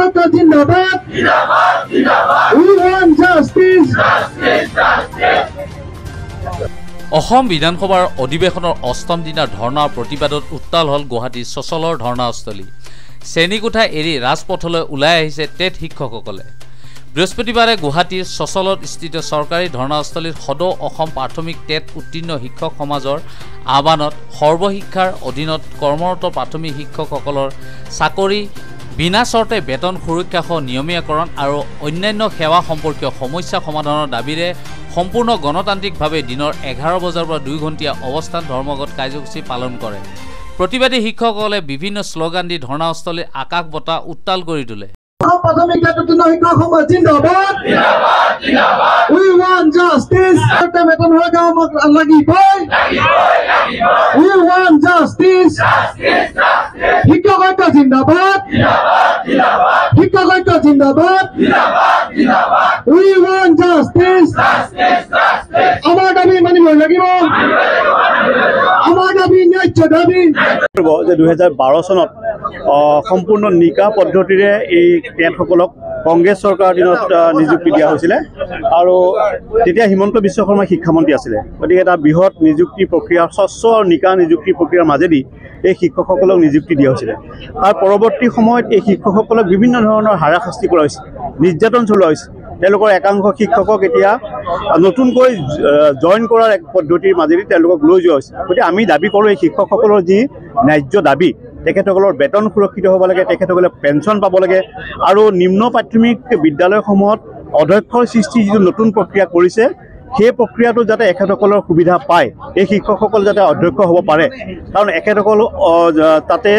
ঐক্য জিন্দাবাদ We want justice Assam বিধানসভাৰ অধিৱেশনৰ অষ্টম দিনৰ ধৰ্ণাৰ প্ৰতিবাদত উত্তাল হ'ল গুৱাহাটীৰ চচলৰ ধৰ্ণাস্থলী। শ্ৰেণীকোঠা এৰি ৰাজপথলৈ ওলাই আহিছে টেট শিক্ষকসকলে। বৃহস্পতিবাৰে গুৱাহাটীৰ চচলত স্থিত চৰকাৰী ধৰ্ণাস্থলীত সদৌ অসম প্ৰাথমিক টেট উত্তীৰ্ণ শিক্ষক সমাজৰ আহ্বানত সৰ্বশিক্ষাৰ অধীনত কৰ্মৰত প্ৰাথমিক শিক্ষকসকলৰ চাকৰি বিনা চৰ্তে বেতন সুৰক্ষাসহ নিয়মীয়াকৰণ আৰু অন্যান্য সেৱা সম্পৰ্কীয় সমস্যা সমাধানৰ দাবীৰে সম্পূৰ্ণ গণতান্ত্ৰিকভাৱে দিনৰ 11 বজাৰ পৰা 2 ঘণ্টীয়া অৱস্থান ধৰ্মঘট কাৰ্যসূচী পালন কৰে। প্ৰতিবাদী শিক্ষকসকলে বিভিন্ন শ্লোগান দি ধৰ্ণাস্থলীৰ আকাশ বতাহ উত্তাল কৰি তোলে। প্ৰাথমিক উত্তীৰ্ণ শিক্ষক সমাজ জিন্দাবাদ We want justice বেতন সুৰক্ষা আমাক লাগিবই We want justice শিক্ষক ঐক্য জিন্দাবাদ শিক্ষক ঐক্য জিন্দাবাদ We want justice আমাৰ দাবী মানিব লাগিব আমাৰ দাবী ন্যায্য দাবী 2012 চনত সম্পূৰ্ণ নিকা পদ্ধতিৰে এই টেটসকলক কংগ্ৰেছ চৰকাৰৰ দিনত নিযুক্তি দিয়া হৈছিলে আৰু তেতিয়া হিমন্ত বিশ্ব শৰ্মা শিক্ষামন্ত্ৰী আছিলে। গতিকে এটা বৃহৎ নিযুক্তি প্ৰক্ৰিয়া স্বচ্ছ আৰু নিকা নিযুক্তি প্ৰক্ৰিয়াৰ মাজেদি এই শিক্ষকসকলক নিযুক্তি দিয়া হৈছিলে। তাৰ পৰৱৰ্তী সময়ত এই শিক্ষকসকলক বিভিন্ন ধৰণৰ হাৰাশাস্তি কৰা হৈছিল, নিৰ্যাতন চলোৱা হৈছিল। তেওঁলোকৰ একাংশ শিক্ষকক এতিয়া নতুনকৈ জইন কৰাৰ এক পদ্ধতিৰ মাজেদি তেওঁলোকক লৈ যোৱা হৈছে। গতিকে আমি দাবী কৰোঁ এই শিক্ষকসকলৰ যি ন্যায্য দাবী তেখেতসকলৰ বেতন সুৰক্ষিত হ'ব লাগে, তেখেতসকলে পেঞ্চন পাব লাগে আৰু নিম্ন প্ৰাথমিক বিদ্যালয়সমূহত অধ্যক্ষৰ সৃষ্টি যিটো নতুন প্ৰক্ৰিয়া কৰিছে সেই প্ৰক্ৰিয়াটো যাতে এখেতসকলৰ সুবিধা পায়, এই শিক্ষকসকল যাতে অধ্যক্ষ হ'ব পাৰে। কাৰণ এখেতসকল তাতে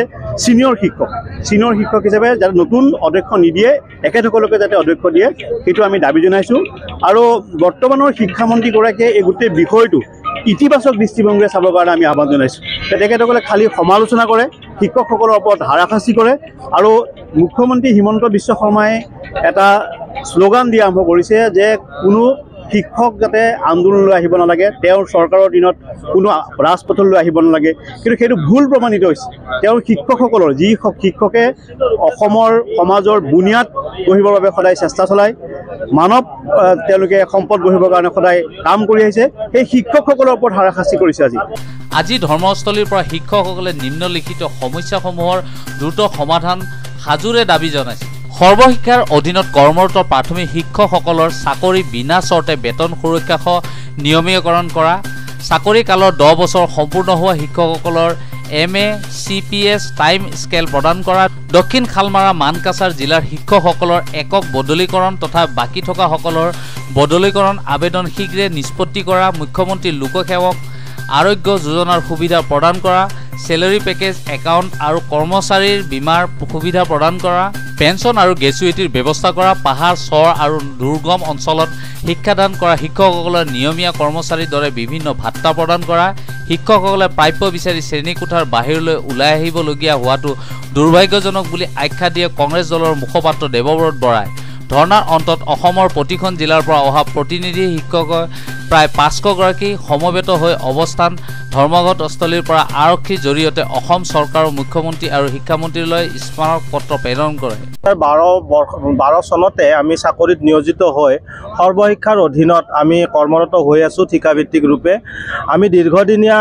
ছিনিয়ৰ শিক্ষক হিচাপে যাতে নতুন অধ্যক্ষ নিদিয়ে, এখেতসকলকে যাতে অধ্যক্ষ দিয়ে সেইটো আমি দাবী জনাইছোঁ। আৰু বৰ্তমানৰ শিক্ষামন্ত্ৰীগৰাকীয়ে এই গোটেই বিষয়টো ইতিবাচক দৃষ্টিভংগীৰে চাবৰ কাৰণে আমি আহ্বান জনাইছোঁ। তেখেতসকলে খালী সমালোচনা কৰে, শিক্ষকসকলৰ ওপৰত হাৰাশাস্তি কৰে আৰু মুখ্যমন্ত্ৰী হিমন্ত বিশ্ব শৰ্মাই এটা শ্লোগান দিয়া আৰম্ভ কৰিছে যে কোনো শিক্ষক যাতে আন্দোলনলৈ আহিব নালাগে, তেওঁৰ চৰকাৰৰ দিনত কোনো ৰাজপথলৈ আহিব নালাগে। কিন্তু সেইটো ভুল প্ৰমাণিত হৈছে। তেওঁৰ শিক্ষকসকলৰ যি শিক্ষকে অসমৰ সমাজৰ বুনিয়াদ গঢ়িবৰ বাবে সদায় চেষ্টা চলায়, মানৱ তেওঁলোকে সম্পদ গঢ়িবৰ কাৰণে সদায় কাম কৰি আহিছে, সেই শিক্ষকসকলৰ ওপৰত হাৰাশাস্তি কৰিছে। আজি ধৰ্মস্থলীৰ পৰা শিক্ষকসকলে নিম্নলিখিত সমস্যাসমূহৰ দ্ৰুত সমাধান সাজুৰে দাবী জনাইছে। সৰ্বশিক্ষাৰ অধীনত কৰ্মৰত প্ৰাথমিক শিক্ষকসকলৰ চাকৰি বিনা চৰ্তে বেতন সুৰক্ষাসহ নিয়মীয়াকৰণ কৰা, চাকৰি কালৰ 10 বছৰ সম্পূৰ্ণ হোৱা শিক্ষকসকলৰ MA CPS টাইম স্কেল প্ৰদান কৰা, দক্ষিণ খালমাৰা মানকাছাৰ জিলাৰ শিক্ষকসকলৰ একক বদলীকৰণ তথা বাকী থকাসকলৰ বদলীকৰণ আবেদন শীঘ্ৰে নিষ্পত্তি কৰা, মুখ্যমন্ত্ৰী লোকসেৱক আৰোগ্য যোজনাৰ সুবিধা প্ৰদান কৰা, চেলাৰী পেকেজ একাউণ্ট আৰু কৰ্মচাৰীৰ বীমাৰ সুবিধা প্ৰদান কৰা, পেঞ্চন আৰু গ্ৰেচুইটিৰ ব্যৱস্থা কৰা, পাহাৰ চৰ আৰু দুৰ্গম অঞ্চলত শিক্ষাদান কৰা শিক্ষকসকলৰ নিয়মীয়া কৰ্মচাৰীৰ দৰে বিভিন্ন ভাত্তা প্ৰদান কৰা, শিক্ষকসকলে প্ৰাপ্য বিচাৰি শ্ৰেণীকোঠাৰ বাহিৰলৈ ওলাই আহিবলগীয়া হোৱাটো দুৰ্ভাগ্যজনক বুলি আখ্যা দিয়ে কংগ্ৰেছ দলৰ মুখপাত্ৰ দেৱব্ৰত বৰাই। ধৰ্ণাৰ অন্তত অসমৰ প্ৰতিখন জিলাৰ পৰা অহা প্ৰতিনিধি শিক্ষকৰ প্ৰায় 500 গৰাকী সমবেত হৈ অৱস্থান ধৰ্মঘটস্থলীৰ পৰা আৰক্ষীৰ জৰিয়তে অসম চৰকাৰৰ মুখ্যমন্ত্ৰী আৰু শিক্ষামন্ত্ৰীলৈ স্মাৰক পত্ৰ প্ৰেৰণ কৰে। 2012 চনতে আমি চাকৰিত নিয়োজিত হৈ সৰ্বশিক্ষাৰ অধীনত আমি কৰ্মৰত হৈ আছোঁ ঠিকাভিত্তিক ৰূপে। আমি দীৰ্ঘদিনীয়া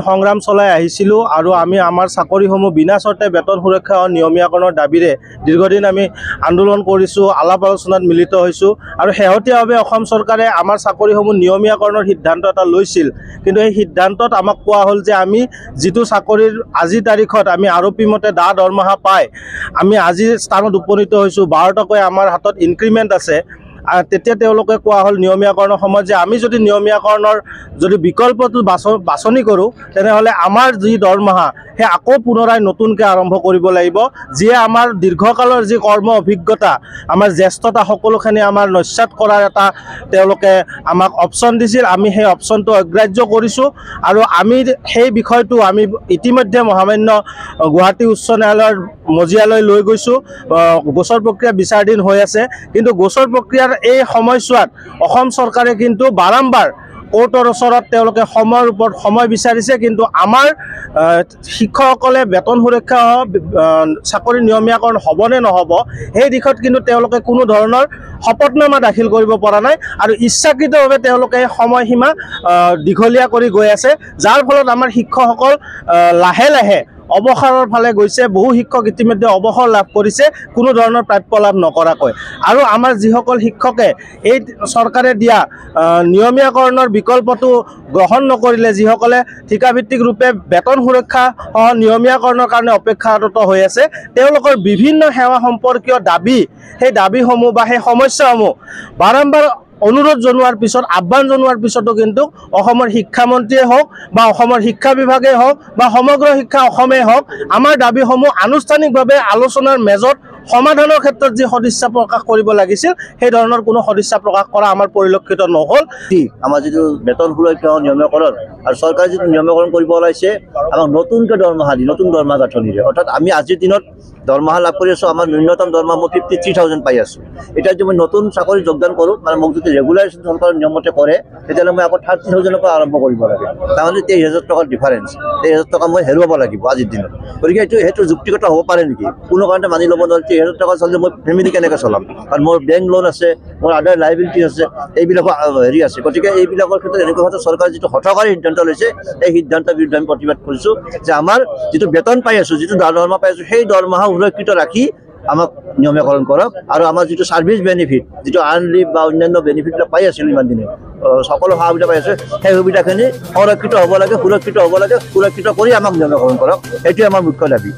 সংগ্ৰাম চলাই আহিছিলোঁ আৰু আমি আমাৰ চাকৰিসমূহ বিনা চৰ্তে বেতন সুৰক্ষা আৰু নিয়মীয়াকৰণৰ দাবীৰে দীৰ্ঘদিন আমি আন্দোলন কৰিছোঁ, আলাপ আলোচনাত মিলিত হৈছোঁ আৰু শেহতীয়াভাৱে অসম চৰকাৰে আমাৰ চাকৰিসমূহ নিয়মীয়াকৰণৰ সিদ্ধান্ত এটা লৈছিল। কিন্তু এই সিদ্ধান্তত আমাক কোৱা হ'ল যে আমি যিটো চাকৰিৰ আজিৰ তাৰিখত আমি আৰপি মতে দৰমহা পাই আমি আজিৰ স্থানত উপনীত হৈছোঁ, 12টাকৈ আমাৰ হাতত ইনক্ৰিমেণ্ট আছে। তেতিয়া তেওঁলোকে কোৱা হ'ল নিয়মীয়াকৰণৰ সময়ত যে আমি যদি নিয়মীয়াকৰণৰ বিকল্পটো বাছনি কৰোঁ তেনেহ'লে আমাৰ যি দৰমহা সেই আকৌ পুনৰাই নতুনকৈ আৰম্ভ কৰিব লাগিব, যিয়ে আমাৰ দীৰ্ঘকালৰ যি কৰ্ম অভিজ্ঞতা, আমাৰ জ্যেষ্ঠতা সকলোখিনি আমাৰ নস্যাৎ কৰাৰ এটা তেওঁলোকে আমাক অপশ্যন দিছিল। আমি সেই অপশ্যনটো অগ্ৰাহ্য কৰিছোঁ আৰু আমি সেই বিষয়টো আমি ইতিমধ্যে মহামান্য গুৱাহাটী উচ্চ ন্যায়ালয়ৰ মজিয়ালৈ লৈ গৈছোঁ। গোচৰ প্ৰক্ৰিয়া বিচাৰাধীন হৈ আছে, কিন্তু গোচৰ প্ৰক্ৰিয়াৰ এই সময়ছোৱাত অসম চৰকাৰে কিন্তু বাৰম্বাৰ কোৰ্টৰ ওচৰত তেওঁলোকে সময়ৰ ওপৰত সময় বিচাৰিছে, কিন্তু আমাৰ শিক্ষকসকলে বেতন সুৰক্ষা চাকৰি নিয়মীয়াকৰণ হ'বনে নহ'ব সেই দিশত কিন্তু তেওঁলোকে কোনো ধৰণৰ শপতনামা দাখিল কৰিব পৰা নাই আৰু ইচ্ছাকৃতভাৱে তেওঁলোকে সময়সীমা দীঘলীয়া কৰি গৈ আছে, যাৰ ফলত আমাৰ শিক্ষকসকল লাহে লাহে অৱসৰৰ ফালে গৈছে। বহু শিক্ষক ইতিমধ্যে অৱসৰ লাভ কৰিছে কোনো ধৰণৰ প্ৰাপ্য লাভ নকৰাকৈ। আৰু আমাৰ যিসকল শিক্ষকে এই চৰকাৰে দিয়া নিয়মীয়াকৰণৰ বিকল্পটো গ্ৰহণ নকৰিলে, যিসকলে ঠিকাভিত্তিক ৰূপে বেতন সুৰক্ষা নিয়মীয়াকৰণৰ কাৰণে অপেক্ষাৰত হৈ আছে, তেওঁলোকৰ বিভিন্ন সেৱা সম্পৰ্কীয় দাবী, সেই দাবীসমূহ বা সেই সমস্যাসমূহ বাৰম্বাৰ অনুৰোধ জনোৱাৰ পিছত, আহ্বান জনোৱাৰ পিছতো কিন্তু অসমৰ শিক্ষামন্ত্ৰীয়ে হওক বা অসমৰ শিক্ষা বিভাগেই হওক বা সমগ্ৰ শিক্ষা অসমেই হওক আমাৰ দাবীসমূহ আনুষ্ঠানিকভাৱে আলোচনাৰ মেজত সমাধানৰ ক্ষেত্ৰত যি সদিচ্ছা প্ৰকাশ কৰিব লাগিছিল সেই ধৰণৰ কোনো সদিচ্ছা প্ৰকাশ কৰা আমাৰ পৰিলক্ষিত নহ'ল। আমাৰ যিটো বেতন সুৰক্ষা নিয়মীয়াকৰণ আৰু চৰকাৰে যিটো নিয়মীয়াকৰণ কৰিব ওলাইছে, আমাক নতুনকৈ দৰমহা দি নতুন দৰমহা গাঁথনিৰে, অৰ্থাৎ আমি আজিৰ দিনত দৰমহা লাভ কৰি আছোঁ, আমাৰ ন্যূনতম দৰমহা মই 53,000 পাই আছোঁ। এতিয়া যদি মই নতুন চাকৰি যোগদান কৰোঁ, মানে মোক যদি ৰেগুলাইজেশ্যন চৰকাৰৰ নিয়মতে কৰে, তেতিয়াহ'লে মই আকৌ 30,000 পৰা আৰম্ভ কৰিব লাগে। তাৰমানে 23,000 টকাৰ ডিফাৰেঞ্চ, 23,000 টকা মই হেৰুৱাব লাগিব আজিৰ দিনত। গতিকে সেইটো যুক্তিগত হ'ব পাৰে নেকি? কোনো কাৰণতে মানি ল'ব নোৱাৰে। 23,000 টকা চলিলে মই ফেমিলি কেনেকৈ চলাম? কাৰণ মোৰ বেংক লোন আছে, মোৰ আদাৰ লাইবিলিটি আছে, এইবিলাকৰ হেৰি আছে। গতিকে এইবিলাকৰ ক্ষেত্ৰত এনেকুৱা ক্ষেত্ৰত চৰকাৰে যিটো হঠকাৰী সিদ্ধান্ত লৈছে, এই সিদ্ধান্তৰ বিৰুদ্ধে আমি প্ৰতিবাদ কৰিছোঁ যে আমাৰ যিটো বেতন পাই আছোঁ, যিটো দৰমহা পাই আছোঁ, সেই দৰমহা সুৰক্ষিত ৰাখি আমাক নিয়মীয়াকৰণ কৰক। আৰু আমাৰ যিটো ছাৰ্ভিচ বেনিফিট, যিটো আৰ্ণ লিভ বা অন্যান্য বেনিফিটবিলাক পাই আছিলোঁ ইমান দিনে, সকলো সা সুবিধা পাই আছোঁ, সেই সুবিধাখিনি সংৰক্ষিত হ'ব লাগে, সুৰক্ষিত হ'ব লাগে। সুৰক্ষিত কৰি আমাক নিয়মীয়াকৰণ কৰক, সেইটোৱে আমাৰ মুখ্য দাবী।